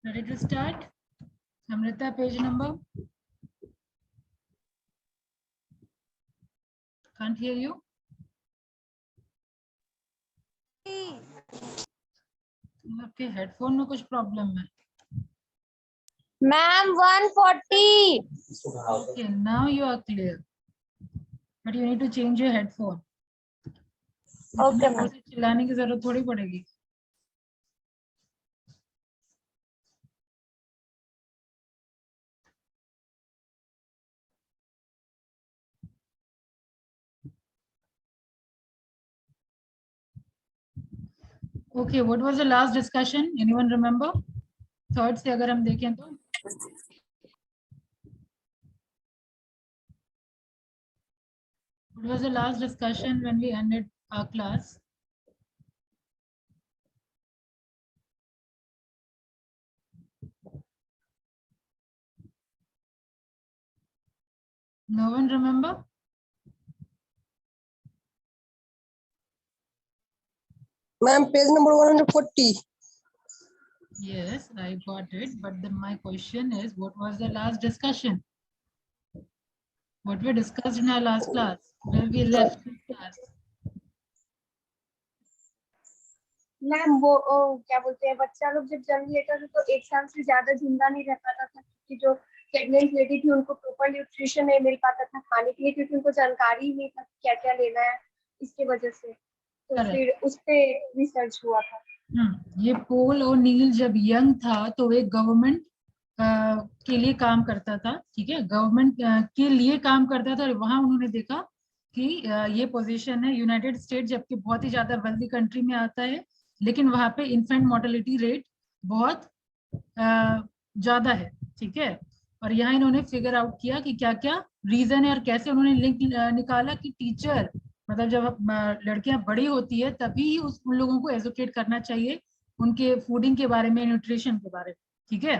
Ready to start? Amrita, page number? Can't hear you. आपके headphone में कुछ problem है? Ma'am, 140. Okay, now you are clear. But you need to change your headphone. Okay, ma'am. चिल्लाने की जरूरत थोड़ी पड़ेगी. Okay, what was the last discussion? Anyone remember? Third से अगर हम देखें तो what was the last discussion when we ended our class? No one remember? Ma'am, page number 140. Yes, I got it. But then my question is, what was the last discussion? What we discussed in our last class? Where we left this class? Ma'am वो क्या बोलते हैं, बच्चा लोग जब जन्म लेता था तो 1 साल से ज्यादा जिंदा नहीं रह पाता था, क्योंकि जो प्रेग्नेंट लेडी थी उनको प्रॉपर न्यूट्रिशन नहीं मिल पाता था खाने के लिए, क्योंकि उनको जानकारी नहीं था क्या क्या लेना है, इसके वजह से तो Correct. फिर उस पे रिसर्च हुआ था. ये पोल और नील जब यंग था तो एक गवर्नमेंट के लिए काम करता था. ठीक है, गवर्नमेंट के लिए काम करता था और वहां उन्होंने देखा कि ये पोजीशन है यूनाइटेड स्टेट, जबकि बहुत ही ज्यादा वेल्दी कंट्री में आता है, लेकिन वहां पे इन्फेंट मोर्टेलिटी रेट बहुत ज्यादा है. ठीक है, और यहाँ इन्होंने फिगर आउट किया कि क्या क्या रीजन है और कैसे उन्होंने लिंक निकाला कि टीचर मतलब जब लड़कियां बड़ी होती है तभी उन लोगों को एजुकेट करना चाहिए उनके फूडिंग के बारे में, न्यूट्रिशन के बारे में. ठीक है,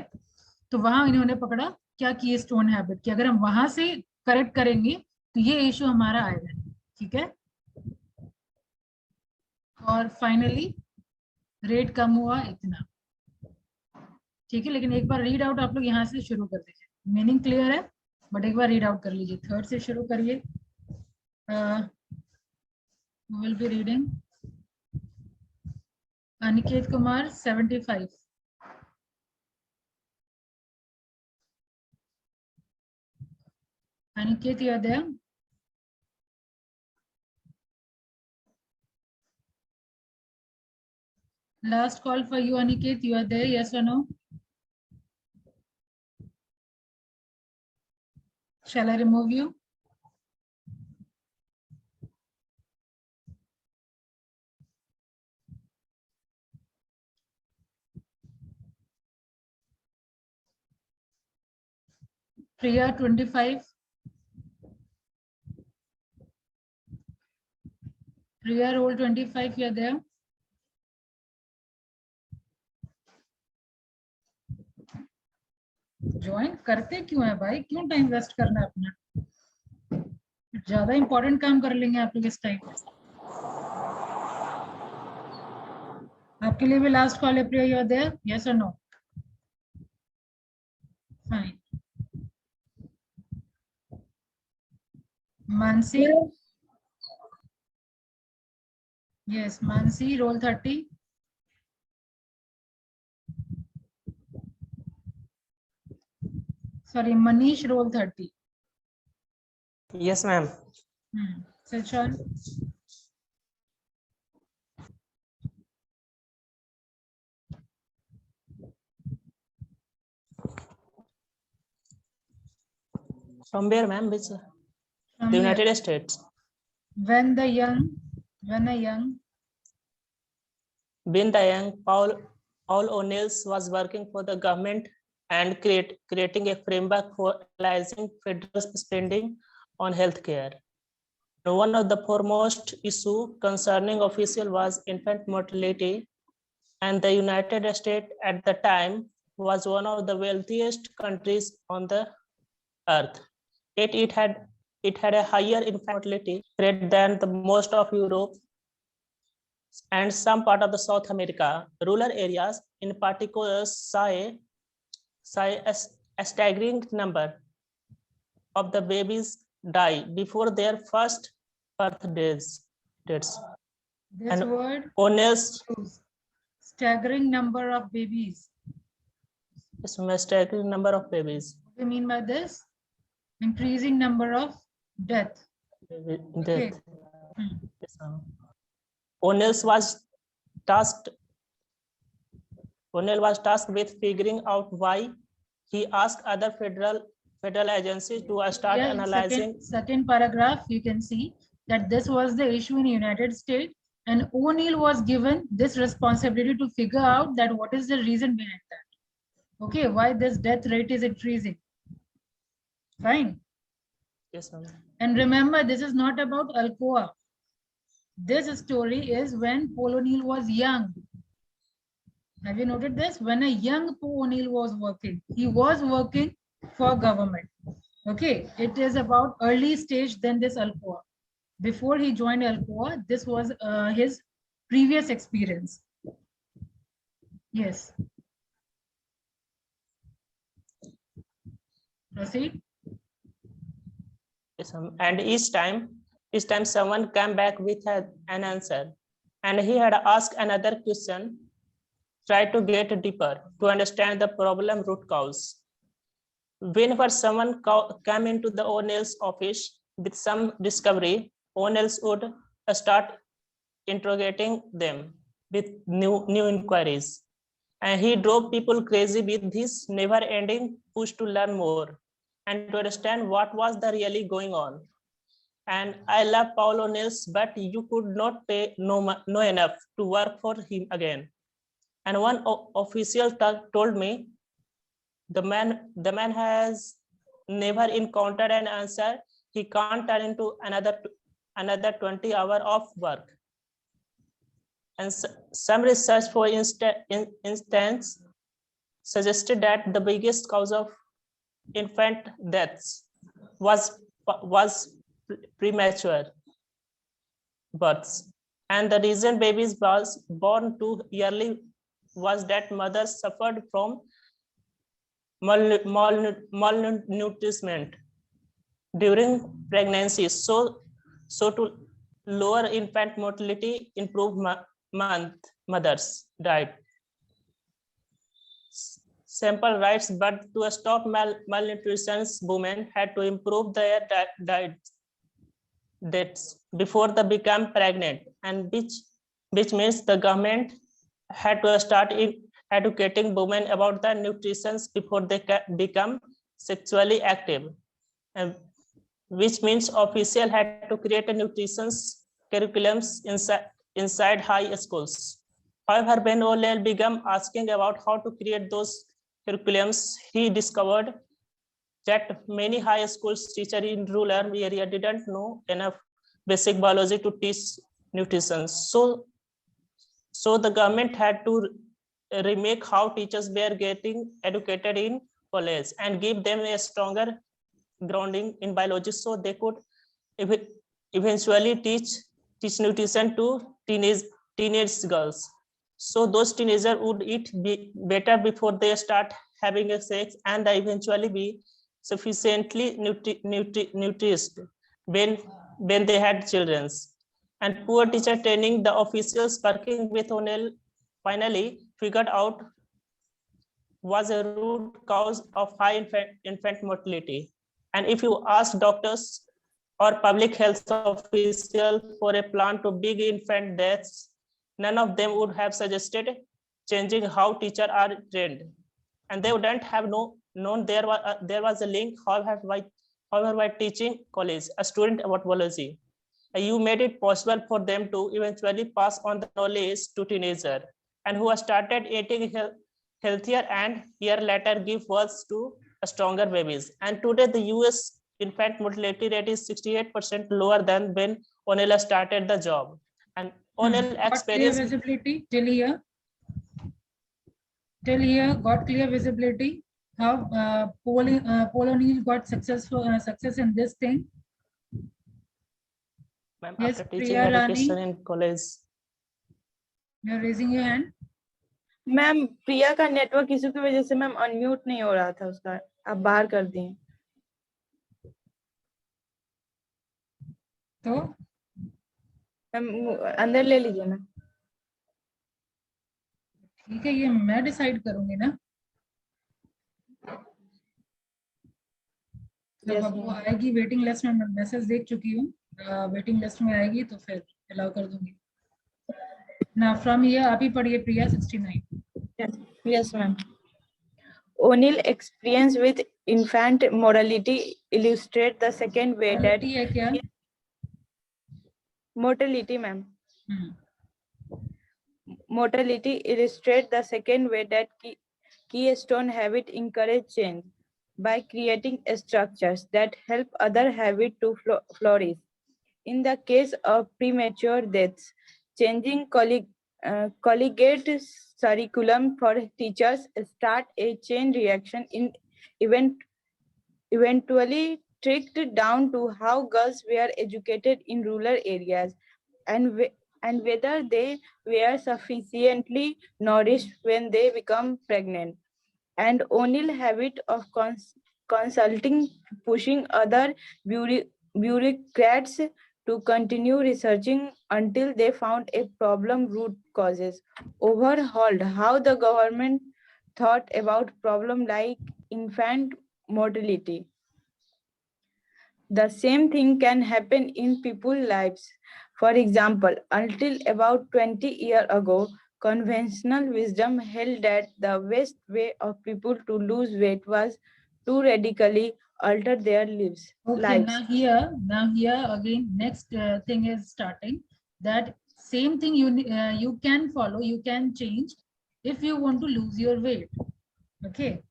तो वहां इन्होंने पकड़ा क्या की स्टोन हैबिट कि अगर हम वहां से करेक्ट करेंगे तो ये इशू हमारा आएगा. ठीक है, और फाइनली रेट कम हुआ इतना. ठीक है, लेकिन एक बार रीड आउट आप लोग यहाँ से शुरू कर दीजिए. मीनिंग क्लियर है, बट एक बार रीड आउट कर लीजिए. थर्ड से शुरू करिए. Will be reading Aniket Kumar 75. Aniket, you are there? Last call for you, Aniket. You are there, yes or no? Shall I remove you? Priya, 25. Priya, roll 25. You are there? Join करते क्यों है भाई, क्यों टाइम वेस्ट करना है अपना? ज्यादा important काम कर लेंगे आप लोग इस टाइम. आपके लिए भी लास्ट कॉल है. Priya, you are there, yes or no? Fine. Mansi, yes Mansi, roll 30. Sorry, Manish, roll 30. Yes, ma'am. Switch on. From where, ma'am? Which? From The here. United States. When a young, When the young Paul O'Neill was working for the government and creating a framework for analyzing federal spending on healthcare. One of the foremost issues concerning official was infant mortality, and the United States at the time was one of the wealthiest countries on the earth. Yet it had a higher infant mortality rate than the most of Europe and some part of the South America. Rural areas in particular saw a a staggering number of the babies die before their first birthdays. This And word O'Neill's shows staggering number of babies. staggering number of babies. What do you mean by this? Increasing number of death. Okay. Death. Yes, O'Neill was tasked with figuring out why. He asked other federal agencies to start Yeah, in analyzing. second paragraph, you can see that this was the issue in the United States, and O'Neill was given this responsibility to figure out that what is the reason behind that. Okay, why this death rate is increasing. Fine. Yes, ma'am. And remember, this is not about Alcoa. This story is when Paul O'Neill was young. Have you noted this? When a young Paul O'Neill was working, he was working for government. Okay, it is about early stage than this Alcoa. Before he joined Alcoa, this was his previous experience. Yes. Proceed. Yes, ma'am. And each time someone came back with an answer, and he had asked another question, try to get deeper to understand the problem root cause. Whenever someone came into the O'Neill's office with some discovery, O'Neill's would start interrogating them with new inquiries. And he drove people crazy with his never-ending push to learn more and to understand what was the really going on. And I love Paul O'Neill's, but you could not pay no enough to work for him again. And one official told me, the man has never encountered an answer he can't turn into another 20 hours of work. And some research, for instance, suggested that the biggest cause of infant deaths was premature births, and the reason babies was born too early was that mothers suffered from malnutrition during pregnancy. So to lower infant mortality, improve mothers' diet. Simple rights, but to stop malnutrition, women had to improve their diets before they become pregnant, and which means the government had to start educating women about the nutrition before they become sexually active, and which means officials had to create a nutrition curriculums inside high schools. However, when O'Neill began asking about how to create those curriculums, he discovered that many high school teachers in rural area didn't know enough basic biology to teach nutrition. So the government had to remake how teachers were getting educated in college and give them a stronger grounding in biology, so they could eventually teach nutrition to teenage girls. So those teenagers would eat better before they start having a sex, and they eventually be sufficiently nourished when they had children. And poor teacher training, the officials working with O'Neill finally figured out was a root cause of high infant mortality. And if you ask doctors or public health officials for a plan to big infant deaths, none of them would have suggested changing how teachers are trained, and they wouldn't have known there was a link. However, by teaching college a student about biology, you made it possible for them to eventually pass on the knowledge to teenagers, and who started eating healthier and year later give birth to stronger babies. And today the US infant mortality rate is 68% lower than when O'Neill started the job. And O'Neill got clear visibility till here. Till here, got clear visibility. How Paul O'Neill got success in this thing. Yes, after teaching education in college. You're raising your hand. Ma'am Priya का network issue की वजह से ma'am unmute नहीं हो रहा था उसका, आप बाहर कर दिए। तो मैम अंदर ले लीजिए ना। ठीक है, ये मैं डिसाइड करूंगी ना, जब Yes, आपको ma'am. आएगी वेटिंग लिस्ट में, मैं मैसेज देख चुकी हूँ, वेटिंग लिस्ट में आएगी तो फिर अलाउ कर दूंगी ना। फ्रॉम ये आप ही पढ़िए प्रिया 69। Yes, ma'am. O'Neill experience with infant mortality illustrate the second way that quality है क्या? mortality, ma'am. Mortality illustrate the second way that keystone habit encourage change by creating structures that help other habit to flourish. In the case of premature deaths, changing collegiate curriculum for teachers start a chain reaction in eventually tricked down to how girls were educated in rural areas and whether they were sufficiently nourished when they become pregnant. And O'Neill habit of consulting, pushing other bureaucrats to continue researching until they found a problem root causes, overhauled how the government thought about problem like infant mortality. The same thing can happen in people's lives. For example, until about 20 years ago, conventional wisdom held that the best way of people to lose weight was to radically alter their lives. Okay, now here again, next thing is starting. That same thing you can follow, you can change if you want to lose your weight. Okay,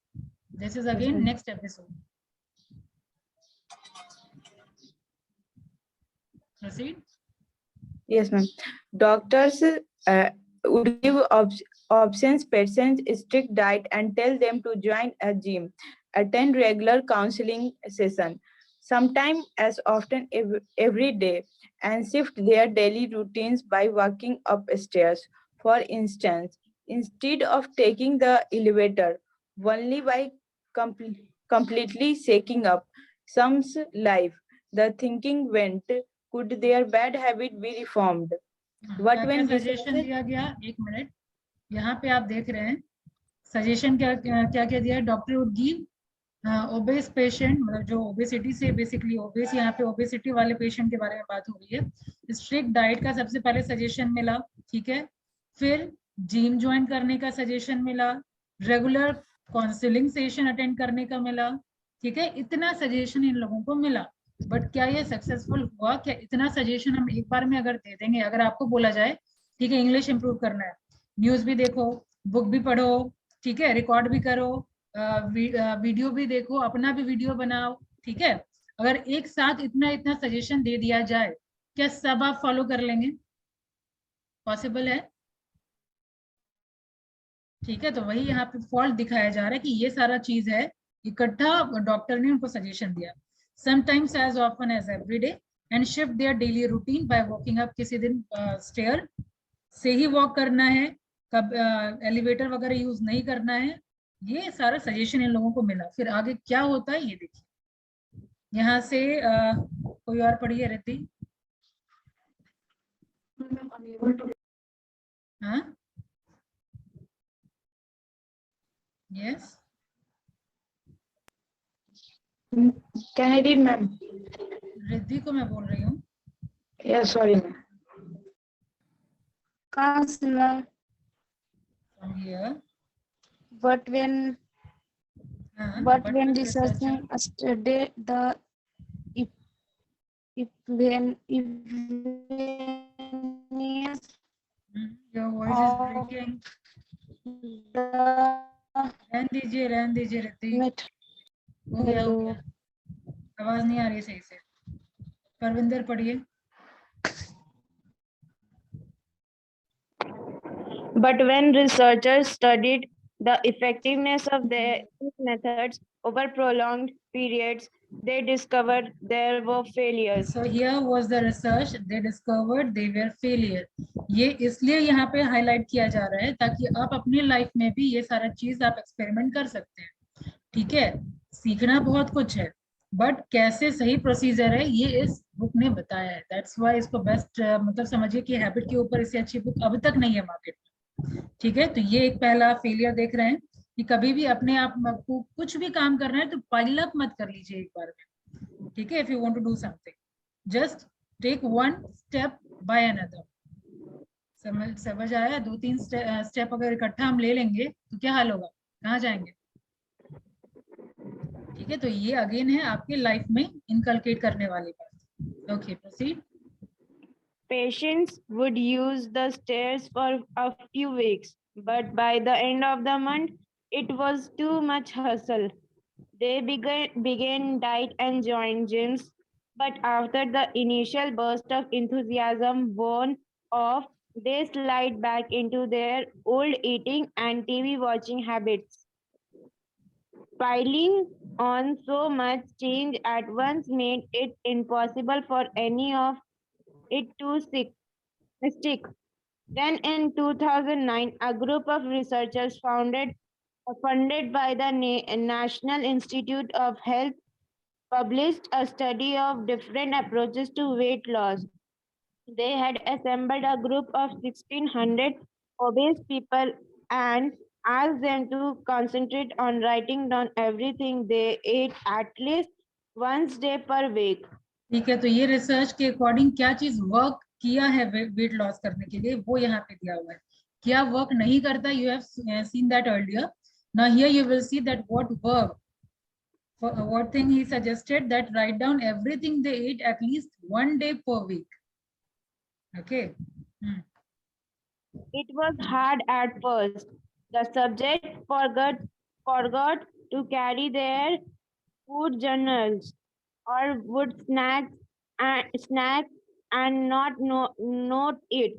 this is again next episode. Proceed. Yes, ma'am. Doctors would give options patients strict diet and tell them to join a gym, attend regular counseling session, sometime as often every day, and shift their daily routines by walking upstairs. For instance, instead of taking the elevator, only by completely shaking up some's life, the thinking went, could their bad habit be reformed? What क्या when suggestion दिया गया? एक minute, यहाँ पे आप देख रहे हैं सजेशन क्या क्या क्या दिया है। Doctor would give obese patient, मतलब जो ओबेसिटी से बेसिकली ओबेस, यहाँ पे ओबेसिटी वाले पेशेंट के बारे में बात हो रही है। स्ट्रिक्ट डाइट का सबसे पहले सजेशन मिला, ठीक है। फिर जिम ज्वाइन करने का सजेशन मिला, रेगुलर काउंसलिंग सेशन अटेंड करने का मिला, ठीक है। इतना सजेशन इन लोगों को मिला, बट क्या ये सक्सेसफुल हुआ? क्या इतना सजेशन हम एक बार में अगर दे देंगे, अगर आपको बोला जाए ठीक है इंग्लिश इंप्रूव करना है, न्यूज भी देखो, बुक भी पढ़ो, ठीक है, रिकॉर्ड भी करो, वीडियो भी देखो, अपना भी वीडियो बनाओ, ठीक है, अगर एक साथ इतना इतना सजेशन दे दिया जाए, क्या सब आप फॉलो कर लेंगे? पॉसिबल है? ठीक है, तो वही यहाँ पे फॉल्ट दिखाया जा रहा है कि ये सारा चीज है, इकट्ठा डॉक्टर ने उनको सजेशन दिया, sometimes as often as every day and shift their daily routine by walking up. किसी दिन स्टेयर से ही वॉक करना है, कब एलिवेटर वगैरह यूज नहीं करना है। ये सारा सजेशन इन लोगों को मिला। फिर आगे क्या होता है ये देखिए, यहाँ से कोई और पढ़िए रिद्धि। हाँ, yes, Can I read, ma'am? Riddhi को मैं बोल रही हूँ। Yes, sorry, ma'am. From here, But when researching a study the your voice is breaking. रहने दीजिए रिद्धि, हो गया हो गया, आवाज नहीं आ रही सही से। परविंदर पढ़िए। But when researchers studied the effectiveness of these methods over prolonged periods, they discovered there were failures. So here was the research, they discovered they were failure. ये इसलिए यहाँ पे हाईलाइट किया जा रहा है ताकि आप अपनी लाइफ में भी ये सारा चीज आप एक्सपेरिमेंट कर सकते हैं। ठीक है, सीखना बहुत कुछ है, बट कैसे सही प्रोसीजर है ये इस बुक ने बताया है। दैट्स वाई इसको बेस्ट मतलब समझिए कि हैबिट के ऊपर इससे अच्छी बुक अभी तक नहीं है मार्केट में। ठीक है, तो ये एक पहला फेलियर देख रहे हैं कि कभी भी अपने आप को कुछ भी काम करना है तो पाइल अप मत कर लीजिए एक बार में। ठीक है, if you want to do something just take one step by another. समझ आया? 2-3 स्टेप अगर इकट्ठा हम ले लेंगे तो क्या हाल होगा, कहाँ जाएंगे? ठीक है, तो ये अगेन है आपके लाइफ में इनकलकेट करने वाली बात। Okay, proceed. Patients would use the stairs for a few weeks, but by the end of the month, it was too much hustle. They began diet and joined gyms, but after the initial burst of enthusiasm worn off, they slide back into their old eating and TV watching habits. Piling on so much change at once made it impossible for any of it to stick. Then in 2009, a group of researchers funded by the National Institute of Health published a study of different approaches to weight loss. They had assembled a group of 1,600 obese people and asked them to concentrate on writing down everything they ate at least once day per week. ठीक है, तो ये research के according क्या चीज work किया है weight loss करने के लिए वो यहाँ पे दिया हुआ है। क्या वर्क नहीं करता, you have seen that earlier. Now here you will see that what work. What thing he suggested that write down everything they ate at least one day per week. Okay. It was hard at first. The subject forgot to carry their food journals or would snack and not note it.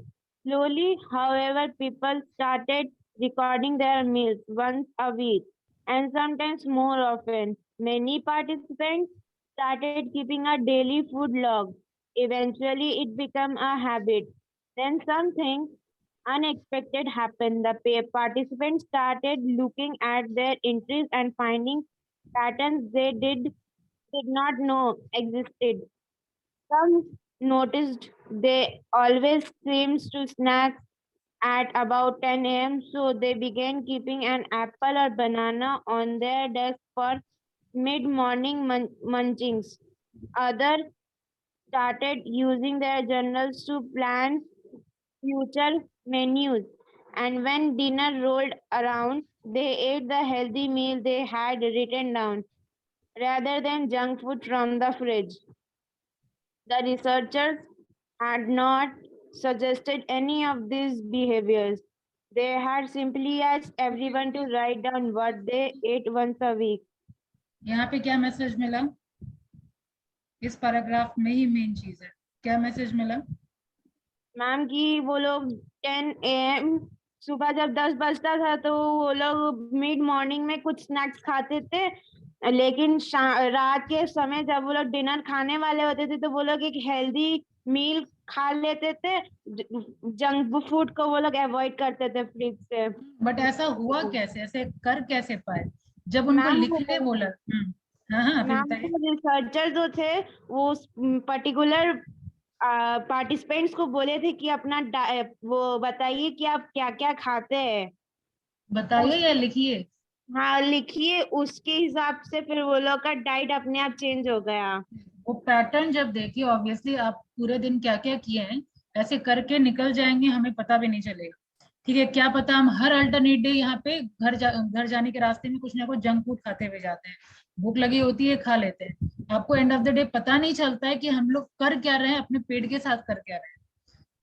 Slowly, however, people started recording their meals once a week and sometimes more often. Many participants started keeping a daily food log. Eventually, it became a habit. Then something unexpected happened. The participants started looking at their entries and finding patterns they did not know existed. Some noticed they always seems to snack at about 10 a.m., so they began keeping an apple or banana on their desk for mid-morning munchings. Others started using their journals to plan future menus, and when dinner rolled around, they ate the healthy meal they had written down rather than junk food from the fridge. The researchers had not suggested any of these behaviors. They had simply asked everyone to write down what they ate once a week. यहाँ पे क्या message मिला? इस paragraph में ही main चीज है। क्या message मिला? मैम कि वो लोग 10 AM सुबह जब 10 बजता था तो वो लोग मिड मॉर्निंग में कुछ स्नैक्स खाते थे, लेकिन रात के समय जब वो लोग डिनर खाने वाले होते थे तो वो लोग एक हेल्दी मील खा लेते थे। जंक फूड को वो लोग अवॉइड करते थे फ्रिज से। बट ऐसा हुआ कैसे, ऐसे कर कैसे पाए जब उनको लिखने बोला? हाँ, रिसर्चर जो थे वो पर्टिकुलर पार्टिसिपेंट्स को बोले थे कि अपना वो बताइए कि आप क्या क्या खाते हैं, बताइए या लिखिए। हाँ लिखिए, उसके हिसाब से फिर वो लोग का डाइट अपने आप चेंज हो गया। वो पैटर्न जब देखिए ऑब्वियसली आप पूरे दिन क्या क्या किए हैं ऐसे करके निकल जाएंगे, हमें पता भी नहीं चलेगा। ठीक है, क्या पता हम हर अल्टरनेट डे यहाँ पे घर जाने के रास्ते में कुछ ना कुछ जंक फूड खाते हुए जाते हैं, भूख लगी होती है खा लेते हैं। आपको एंड ऑफ द डे पता नहीं चलता है कि हम लोग कर क्या रहे हैं, अपने पेट के साथ कर क्या रहे हैं।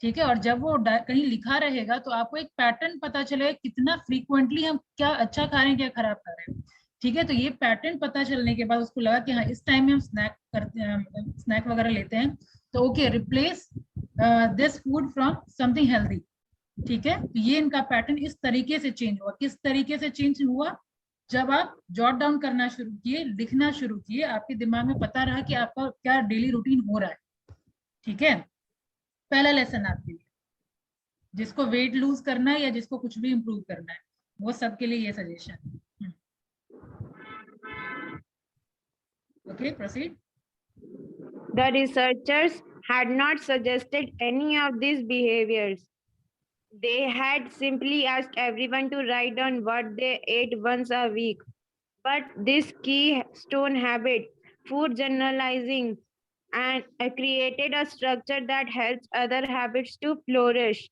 ठीक है, और जब वो कहीं लिखा रहेगा तो आपको एक पैटर्न पता चलेगा कितना फ्रीक्वेंटली हम क्या अच्छा खा रहे हैं क्या खराब खा रहे हैं। ठीक है, तो ये पैटर्न पता चलने के बाद उसको लगा कि हाँ इस टाइम में हम स्नैक वगैरह लेते हैं, तो okay replace this food from something healthy. ठीक है, तो ये इनका पैटर्न इस तरीके से चेंज हुआ। किस तरीके से चेंज हुआ? जब आप जॉट डाउन करना शुरू किए, लिखना शुरू किए, आपके दिमाग में पता रहा कि आपका क्या डेली रूटीन हो रहा है। ठीक है, पहला लेसन आपके लिए, जिसको वेट लूज करना है या जिसको कुछ भी इंप्रूव करना है, वो सबके लिए ये suggestion. Okay, proceed. The researchers had not suggested any of these behaviors. They had simply asked everyone to write down what they ate once a week. But this keystone habit, food journalizing, and created a structure that helps other habits to flourish.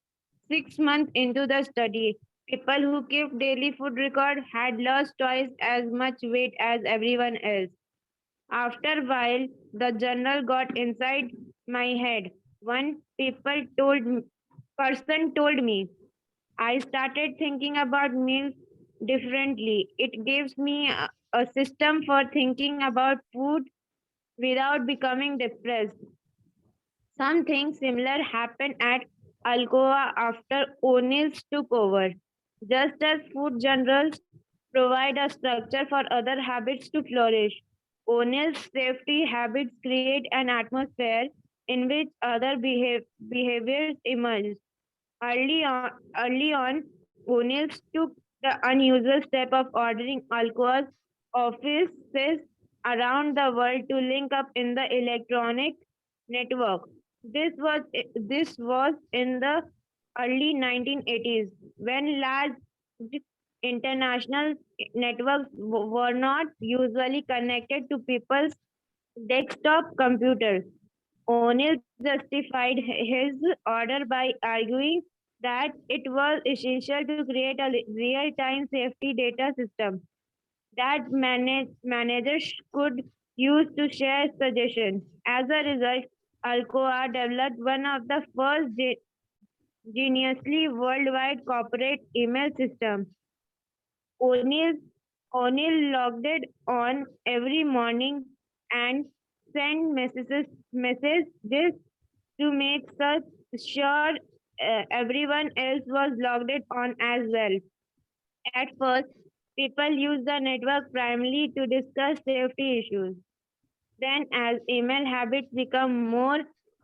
6 months into the study, people who kept daily food record had lost twice as much weight as everyone else. After a while, the journal got inside my head. One person told me, I started thinking about meals differently. It gives me a system for thinking about food without becoming depressed. Something similar happened at Alcoa after O'Neill's took over. Just as food journals provide a structure for other habits to flourish, O'Neill's safety habits create an atmosphere in which other behaviors emerge. Early on, O'Neill took the unusual step of ordering Alcoa's offices around the world to link up in the electronic network. This was in the early 1980s when large international networks were not usually connected to people's desktop computers. O'Neill justified his order by arguing that it was essential to create a real-time safety data system that managers could use to share suggestions. As a result, Alcoa developed one of the first geniusly worldwide corporate email systems. O'Neill logged it on every morning and sent messages to make sure everyone else was logged it on as well. At first, people used the network primarily to discuss safety issues. Then, as email habits become more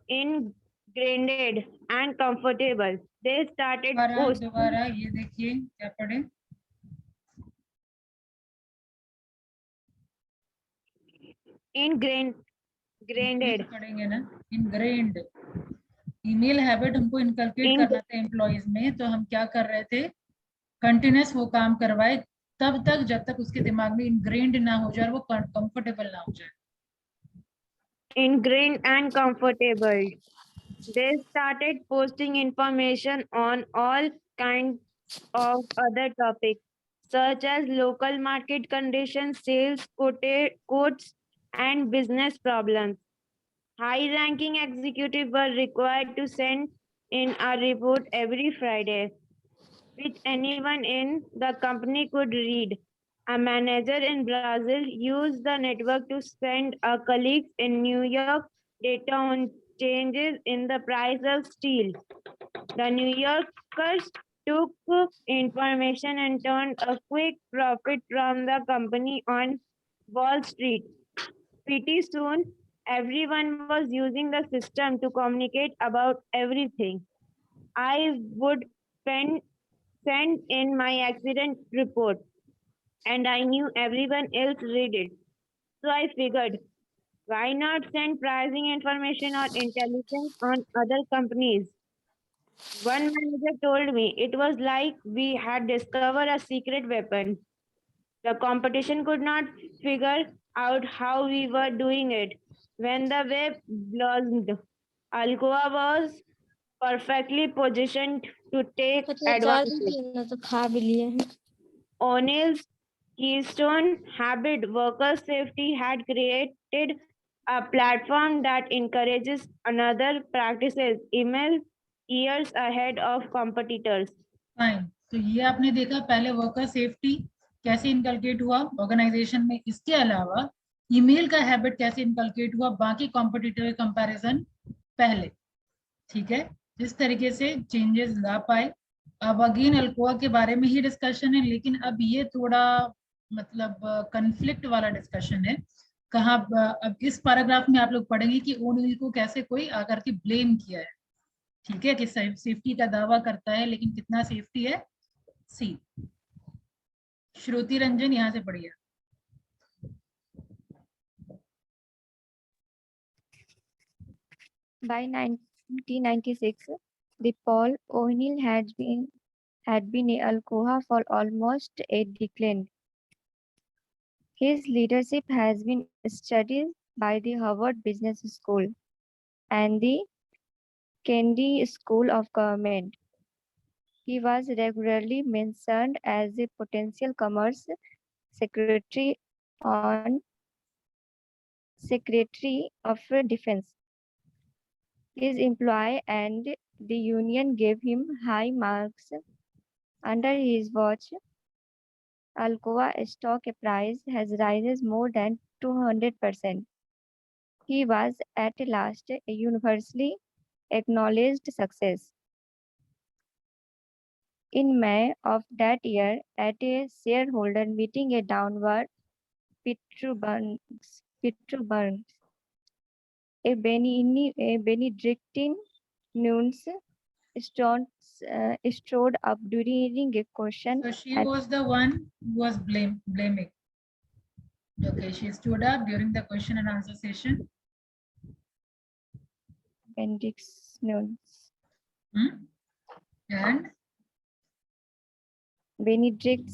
ingrained and comfortable, they started posting दोबारा ये देखिए क्या पढ़े, ingrained. पढ़ेंगे ना, ingrained. Email habit हमको inculcate करना था एम्प्लॉइज में, तो हम क्या कर रहे थे, कंटिन्यूस वो काम करवाए तब तक जब तक उसके दिमाग में इनग्रेन्ड ना हो जाए, वो कंफर्टेबल ना हो जाए। Ingrained and comfortable. They started posting information on all kinds of other topics, such as local market conditions, sales quotes, and business problems. High-ranking executives were required to send in a report every Friday, which anyone in the company could read. A manager in Brazil used the network to send a colleagues in New York data on changes in the price of steel. The New Yorkers took information and turned a quick profit from the company on Wall Street. Pretty soon, everyone was using the system to communicate about everything. I would send in my accident report, and I knew everyone else read it. So I figured, why not send pricing information or intelligence on other companies? One manager told me it was like we had discovered a secret weapon. The competition could not figure out how we were doing it. When the web blossomed, Alcoa was perfectly positioned to take advantage. O'Neill's keystone habit, worker safety, had created a platform that encourages another practices email years ahead of competitors. Fine, तो ये आपने देखा पहले worker safety कैसे inculcate हुआ organisation में, इसके अलावा ईमेल का हैबिट कैसे इनकलकेट हुआ बाकी कॉम्पिटिटर के कंपैरिजन पहले। ठीक है, इस तरीके से चेंजेस ला पाए। अब अगेन अल्कोआ के बारे में ही डिस्कशन है, लेकिन अब ये थोड़ा मतलब कन्फ्लिक्ट वाला डिस्कशन है। कहाँ अब इस पैराग्राफ में आप लोग पढ़ेंगे कि ओनिल को कैसे कोई आकर के ब्लेम किया है, ठीक है, कि सेफ्टी का दावा करता है लेकिन कितना सेफ्टी है। सी श्रुति रंजन यहाँ से पढ़िए। By 1996, the Paul O'Neill had been a Alcoa for almost a decade. His leadership has been studied by the Harvard Business School and the Kennedy School of Government. He was regularly mentioned as a potential commerce secretary on Secretary of Defense. His employer and the union gave him high marks. Under his watch, Alcoa stock price has risen more than 200%. He was at last a universally acknowledged success. In May of that year, at a shareholder meeting at Downward, Petrobras, a Benedictine nuns strode up during a question. So she was the one who was blaming. Okay, she stood up during the question and answer session. Benedictine nuns. And Benedict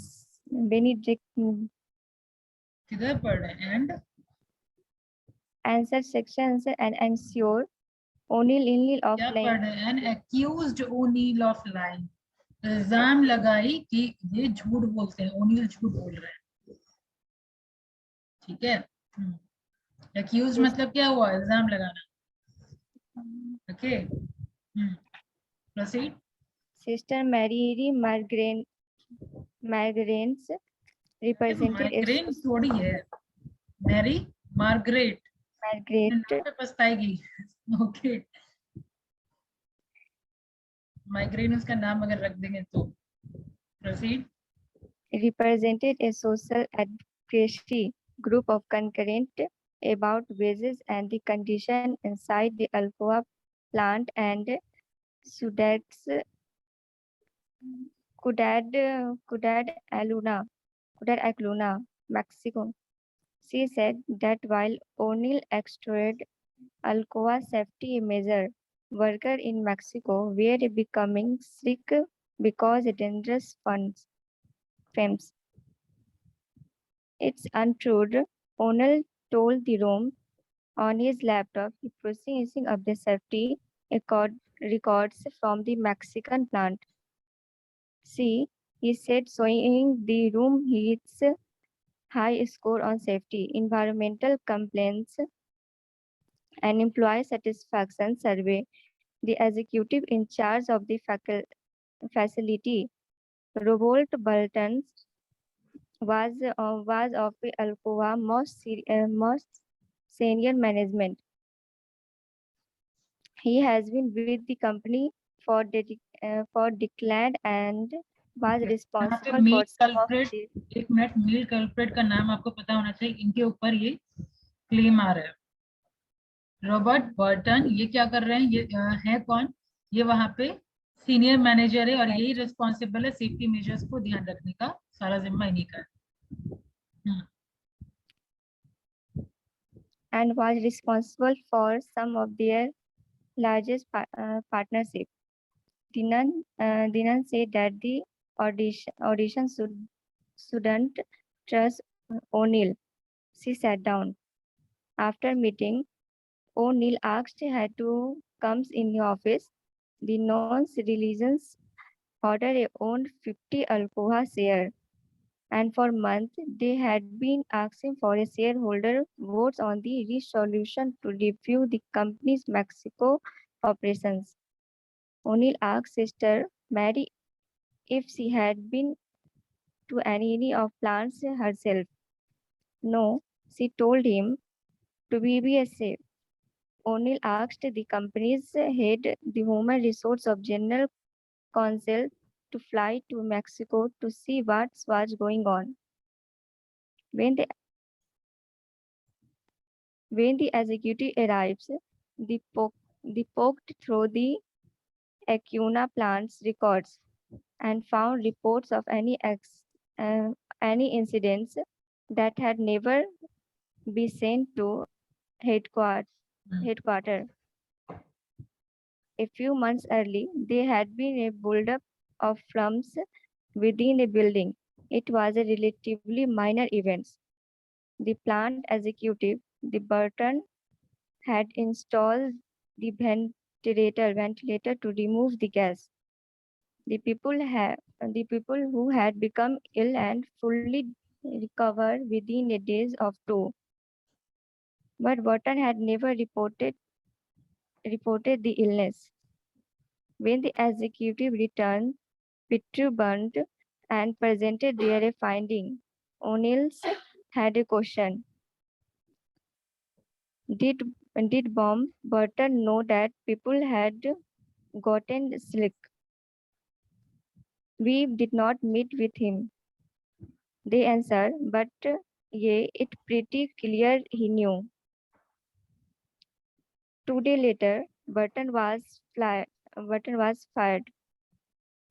किधर पढ़ रहे हैं? And answer sections and ensure O'Neill of क्या lying. पढ़ रहे हैं? And accused O'Neill of lying. इल्जाम लगाई कि ये झूठ बोलते हैं, ओनील झूठ बोल रहे हैं, ठीक है। एक्यूज मतलब क्या हुआ? इल्जाम लगाना। Okay, proceed. Sister Mary Margaret's represented migraine थोड़ी है, मैरी मार्गरेट नाम पे पछताएगी। ओके, माइग्रेन उसका नाम अगर रख देंगे तो। Proceed. represented a social advocacy group of concerned about wages and the condition inside the Alcoa plant and Sudet's Ciudad Aluna, Mexico. She said that while O'Neill extorted Alcoa safety measure, workers in Mexico were becoming sick because dangerous fumes. It's untrue. O'Neill told the room on his laptop he processing of the safety records from the Mexican plant. See, he said, showing the room his high score on safety, environmental complaints, and employee satisfaction survey. The executive in charge of the facility, Robert Burton, was of the Alcoa most senior management. He has been with the company for decade and was responsible male for some of culprit, the एक minute, male culprit का नाम आपको पता होना चाहिए, इनके ऊपर ये क्लेम आ रहा है। रॉबर्ट बर्टन, ये क्या कर रहे हैं? ये है कौन? ये वहां पे सीनियर मैनेजर है और यही रिस्पॉन्सिबल है सेफ्टी मेजर्स को ध्यान रखने का, सारा जिम्मा इन्हीं का है। and was responsible for some of their largest partnership. Dinan said that the audition shouldn't trust O'Neill. She sat down. After meeting, O'Neill asked her to come in the office. The non-religions order owned 50 Alcoa shares, and for months they had been asking for a shareholder votes on the resolution to review the company's Mexico operations. O'Neill asked Sister Mary if she had been to any of plants herself. No, she told him. To BBSA, O'Neill asked the company's head, the human resource of General Counsel, to fly to Mexico to see what was going on. When the executive arrives, they poked through the Acuna plant's records and found reports of any incidents that had never been sent to headquarters. A few months early, there had been a buildup of flumps within a building. It was a relatively minor event. The plant executive, the Burton, had installed the ventilator to remove the gas. The people who had become ill and fully recovered within a days of two. But Burton had never reported the illness. When the executive returned, perturbed, and presented their finding, O'Neill's had a question. Did Burton know that people had gotten sick? We did not meet with him. They answered, but yeah, it's pretty clear he knew. 2 days later, Burton was fired.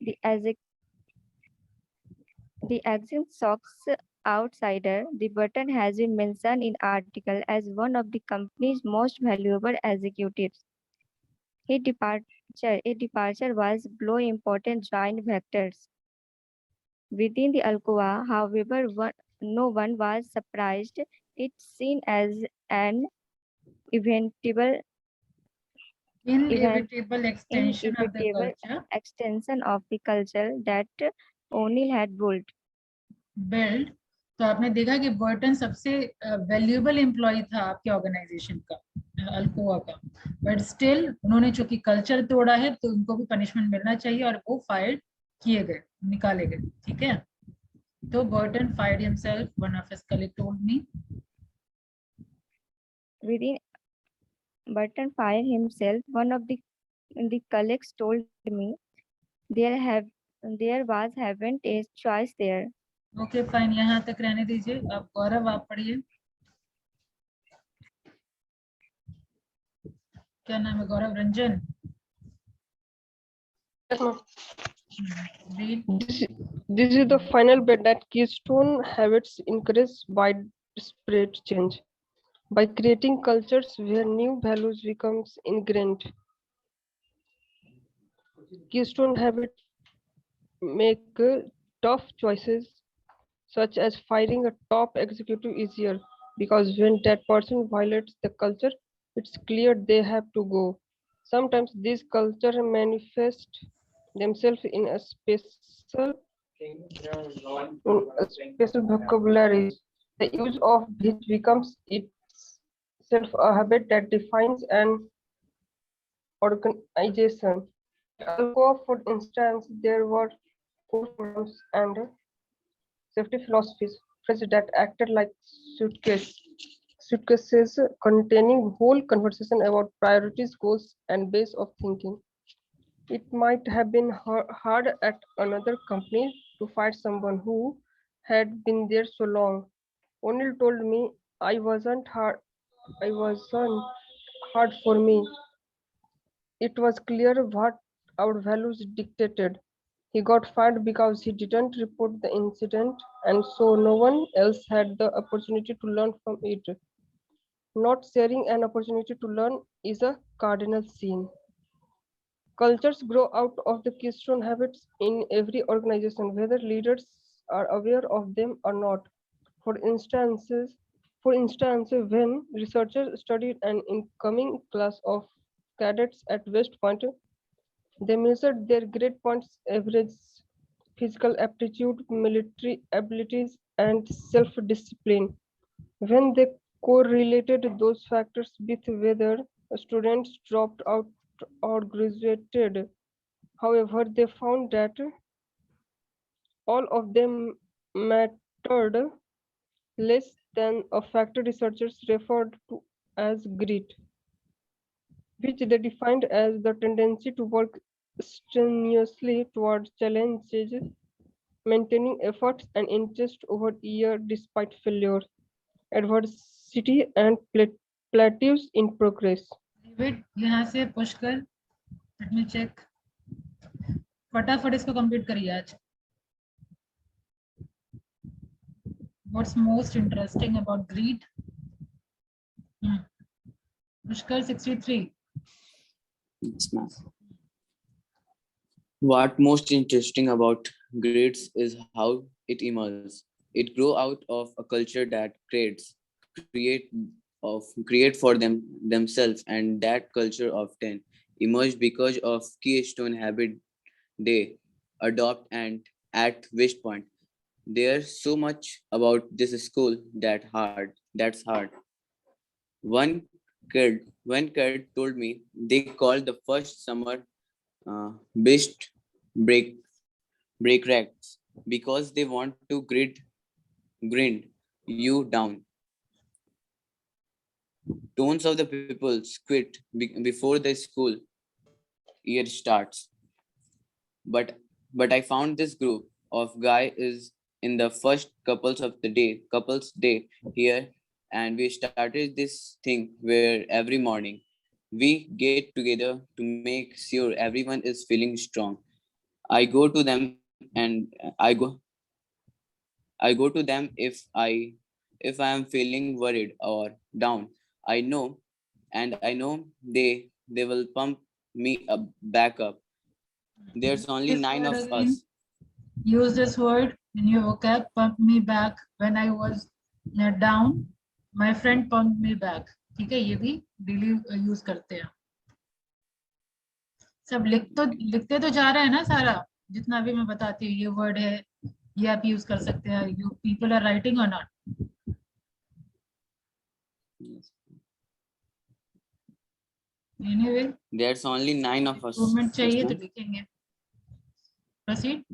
The exit shocks outsider, the Burton has been mentioned in article as one of the company's most valuable executives. A departure was below important joint vectors. Within the Alcoa, however, no one was surprised. It's seen as an inevitable extension of the culture extension of the culture that O'Neill had built. तो आपने देखा कि Burton सबसे valuable employ था आपके organisation का, Alcoa का, but still उन्होंने चूंकि कल्चर तोड़ा है तो उनको भी पनिशमेंट मिलना चाहिए और वो फायर किए गए, निकाले गए, ठीक है। तो Burton fired himself, one of his colleague told me. Within Burton fired himself, one of the colleagues told me there was haven't a choice there. Okay fine, यहाँ तक रहने दीजिए। अब गौरव आप पढ़िए। क्या नाम है? गौरव Ranjan. This is the final bet that keystone habits encourage widespread change by creating cultures where new values becomes ingrained. Keystone habits make tough choices such as firing a top executive easier, because when that person violates the culture, it's clear they have to go. Sometimes these cultures manifest themselves in a special vocabulary, the use of which becomes itself a habit that defines an organization. At Alcoa, for instance, there were core programs and safety philosophies that acted like suitcases containing whole conversation about priorities, goals, and ways of thinking. It might have been hard at another company to find someone who had been there so long. O'Neill told me I wasn't hard for me. It was clear what our values dictated. He got fired because he didn't report the incident, and so no one else had the opportunity to learn from it. Not sharing an opportunity to learn is a cardinal sin. Cultures grow out of the keystone habits in every organization, whether leaders are aware of them or not. For instance, when researchers studied an incoming class of cadets at West Point, they measured their grade points average, physical aptitude, military abilities, and self-discipline. When they correlated those factors with whether students dropped out or graduated, however, they found that all of them mattered less than a factor researchers referred to as grit, which they defined as the tendency to work strenuously towards challenges maintaining efforts and interest over year despite failure, adversity, and plateaus in progress. David यहाँ से push कर, let me check, फटाफट इसको complete करिए आज. What's most interesting about greed? Pushkar 63. Yes, ma'am. What most interesting about grades is how it emerges. It grows out of a culture that create for themselves, and that culture often emerged because of keystone habit they adopt and at which point. There's so much about this school that's hard. One kid told me they called the first summer best break break racks because they want to grind you down. Tones of the people quit before the school year starts. But I found this group of guy is in the first couples day here, and we started this thing where every morning we get together to make sure everyone is feeling strong. I go to them and I go to them if I am feeling worried or down. I know I know they will pump me up back up. There's only This 9 word of again. us. Use this word in your vocab. Pump me back when I was down. My friend pumped me back. ठीक है, ये भी daily use करते हैं. सब लिखते तो जा रहा है ना सारा, जितना भी मैं बताती हूँ. ये वर्ड है, ये आप यूज कर सकते हैं. यू पीपल आर राइटिंग और not. Anyway, There's only 9 of us. Improvement Yes, चाहिए तो ma'am. लिखेंगे. Proceed.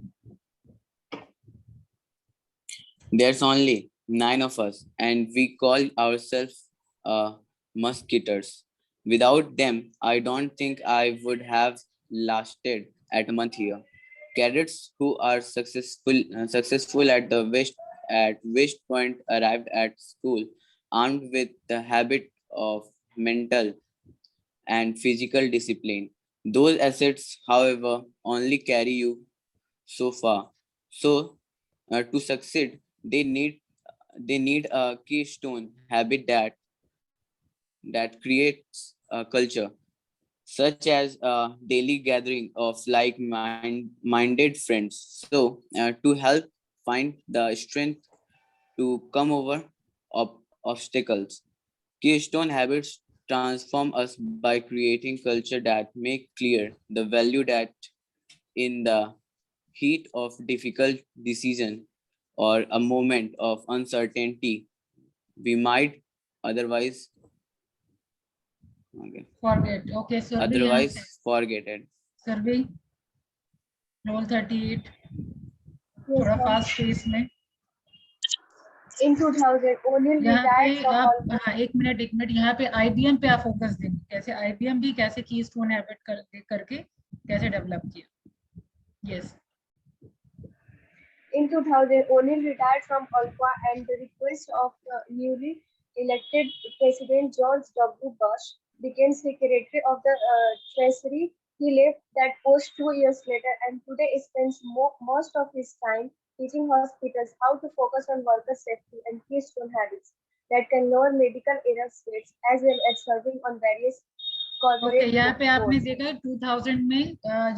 There's only 9 of us, and we call ourselves musketeers. Without them, I don't think I would have lasted at a month here. Cadets who are successful at West Point arrived at school armed with the habit of mental and physical discipline. Those assets, however, only carry you so far. So, to succeed, they need a keystone habit that creates a culture, such as a daily gathering of minded friends. So, to help find the strength to come over obstacles, keystone habits transform us by creating culture that make clear the value that in the heat of difficult decision or a moment of uncertainty we might otherwise forget. Okay, survey यहाँ से. forget it. Survey roll 38. Yes, थोड़ा ma'am. Fast pace में. In 2000, O'Neill यहाँ retired पे from आप, all. हाँ, एक minute, यहाँ पे आईबीएम पे आप फोकस देंगे. कैसे आईबीएम भी कैसे कीस्टोन हैबिट करके कैसे डेवलप किया. Yes. In 2000, O'Neill retired from Alcoa and the request of the newly elected President George W. Bush became Secretary of the Treasury. He left that post 2 years later and today spends most of his time teaching hospitals how to focus on worker safety and keystone habits that can lower medical error rates as well as serving on various okay, corporate यहाँ पे आपने boards. देखा 2000 में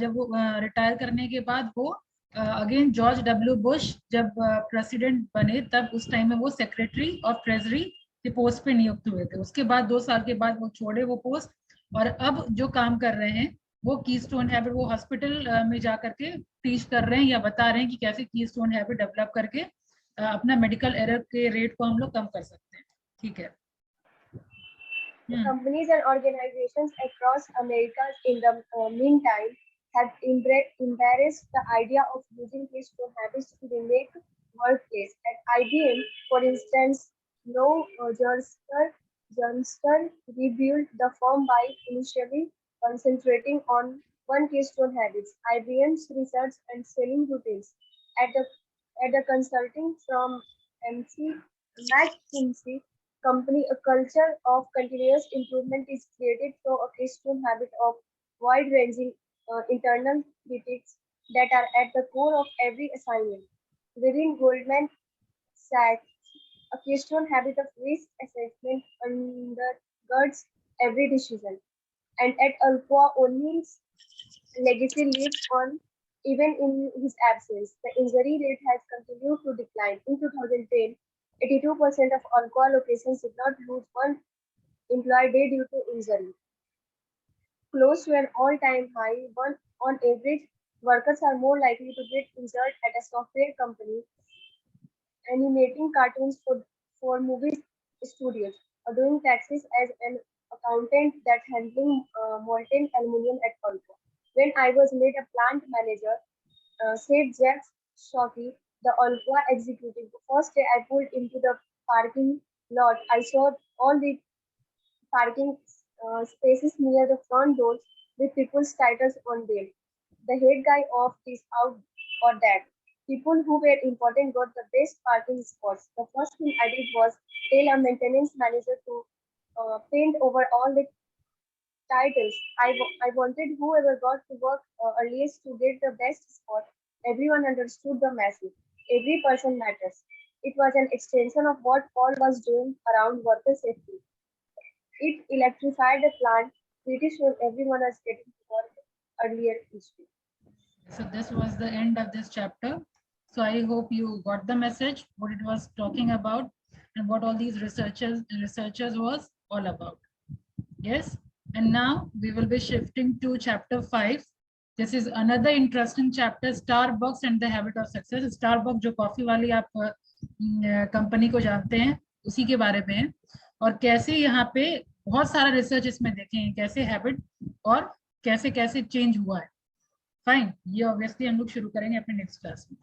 जब वो retire करने के बाद वो अगेन जॉर्ज डब्ल्यू बुश जब प्रेसिडेंट बने, तब उस टाइम में वो सेक्रेटरी ऑफ ट्रेजरी के पोस्ट पे नियुक्त हुए थे. उसके बाद 2 साल के बाद वो छोड़े वो पोस्ट, और अब जो काम कर रहे हैं वो कीस्टोन हैबिट, वो हॉस्पिटल में जा करके टीच कर रहे हैं या बता रहे हैं कि कैसे कीस्टोन हैबिट डेवलप करके अपना मेडिकल एरर के रेट को हम लोग कम कर सकते हैं. ठीक है. Companies and organizations across America in the meantime have embraced the idea of using keystone habits to remake workplace. At IBM, for instance, Lou Johnston rebuilt the firm by initially concentrating on one keystone habits, IBM's research and selling routines. At the At the consulting from McKinsey company, a culture of continuous improvement is created through a keystone habit of wide-ranging internal critics that are at the core of every assignment. Within Goldman Sachs, a keystone habit of risk assessment undergirds every decision. And at Alcoa, O'Neill's legacy lives on even in his absence. The injury rate has continued to decline. In 2010, 82% of Alcoa locations did not lose one employee day due to injury, close to an all-time high. On average, workers are more likely to get injured at a software company animating cartoons for movie studios, or doing taxes as an accountant that handling molten aluminum at Alcoa. When I was made a plant manager, said Jeff Shockey, the Alcoa executive. The first day I pulled into the parking lot, I saw all the parking spaces near the front doors with people's titles on them. The head guy of this out or that. People who were important got the best parking spots. The first thing I did was tell a maintenance manager to paint over all the titles. I wanted whoever got to work earliest to get the best spot. Everyone understood the message. Every person matters. It was an extension of what Paul was doing around worker safety. It electrified the plant. Pretty sure everyone was getting to work earlier each week. So this was the end of this chapter. So I hope you got the message, what it was talking about, and what all these researchers was all about. Yes. And now we will be shifting to chapter 5. This is another interesting chapter, Starbucks and the habit of success. Starbucks जो coffee वाली आप company को जानते हैं, उसी के बारे में है, और कैसे यहाँ पे बहुत सारा रिसर्च इसमें देखें, कैसे हैबिट और कैसे कैसे चेंज हुआ है. फाइन, ये ऑब्वियसली हम लोग शुरू करेंगे अपने नेक्स्ट क्लास में.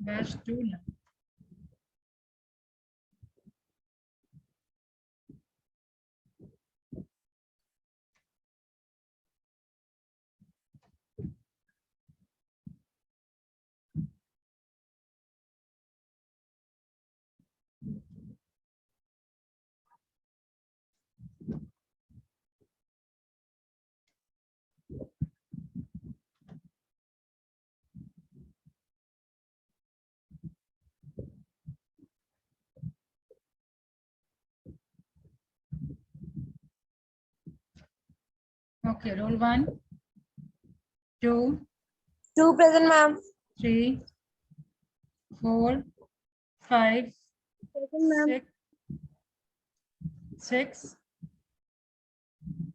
बैच 2 ना. Okay, roll 1, 2, 2 present, ma'am. 3, 4, 5, Present, ma'am. 6,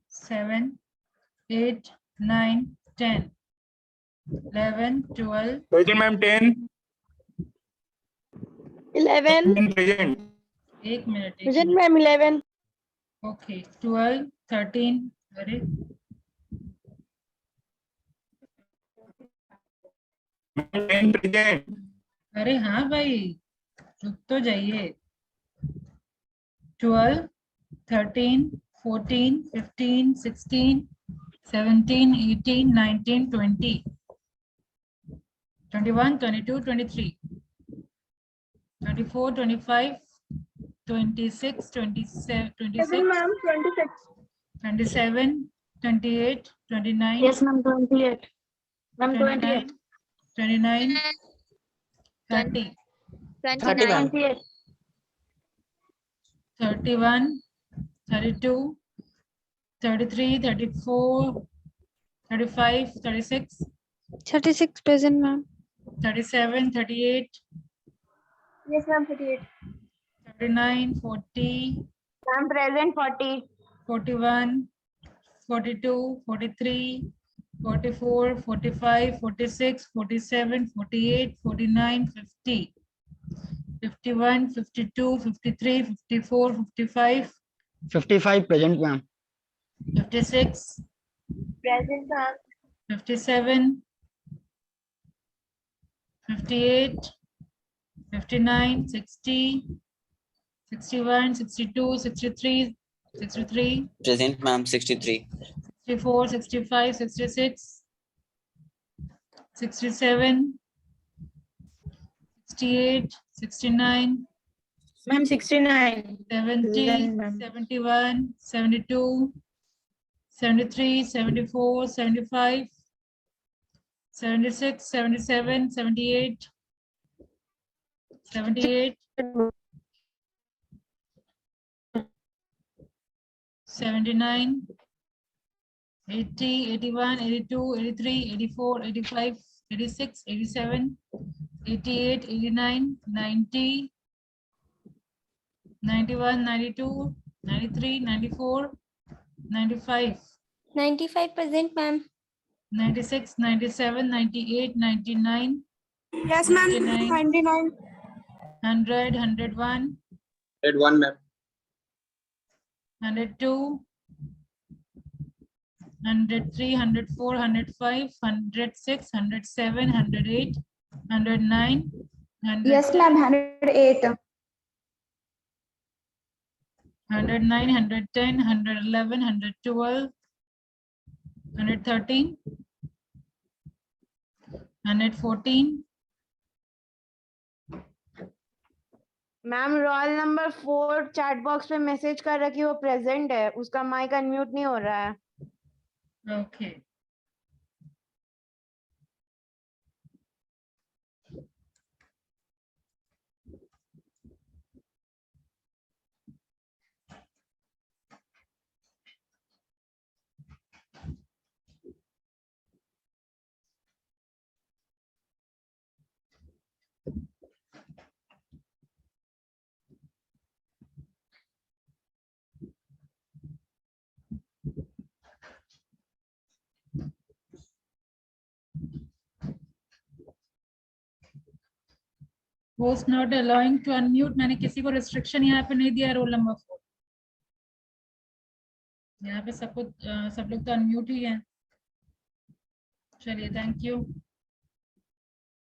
7, 8, 9, 10, 11, 12. Present, ma'am. 10. 11. 10 present. एक मिनट. Present, ma'am. 11. Okay, 12, 13. अरे 10 present. अरे हाँ भाई, रुक तो जाइए. 12, 13, 14, 15, 16, 17, 18, 19, 20, 21, 22, 23, 24, 25, 26, 27, 26, Present, ma'am. 26. 27, 28, 29. Yes, ma'am. 28. Ma'am, 29, 29, 30, 29. 28. 31, 32, 33, 34, 35, 36, 36 present, ma'am. 37, 38, Yes, ma'am. 38. 39, 40, Ma'am, present 40. 41, 42, 43, 44, 45, 46, 47, 48, 49, 50, 51, 52, 53, 54, 55, 55 present, ma'am. 56, Present, ma'am. 57, 58, 59, 60, 61, 62, 63, 63, Present, ma'am. 63. 64, 65, 66, 67, 68, 69, Ma'am, 69. 70, Present, ma'am. 71, 72, 73, 74, 75, 76, 77, 78, 78, 79, 80, 81, 82, 83, 84, 85, 86, 87, 88, 89, 90, 91, 92, 93, 94, 95, 95 present, ma'am. 96, 97, 98, 99, Yes, 99, 99. 100, 101, 101, ma'am. 102, 103, 104, 105, 106, 107, 108, 109, 100, Yes, ma'am. 108. 109, 110, 111, 112, 113, 114, ma'am roll number 4 chat box पे message कर रहा कि वो present है, उसका mic unmute नहीं हो रहा है। okay. Host not allowing to unmute, मैंने किसी को restriction यहाँ पे नहीं दिया रोल नंबर 4। यहाँ पे सब लोग तो अनम्यूट ही हैं। चलिए, थैंक यू।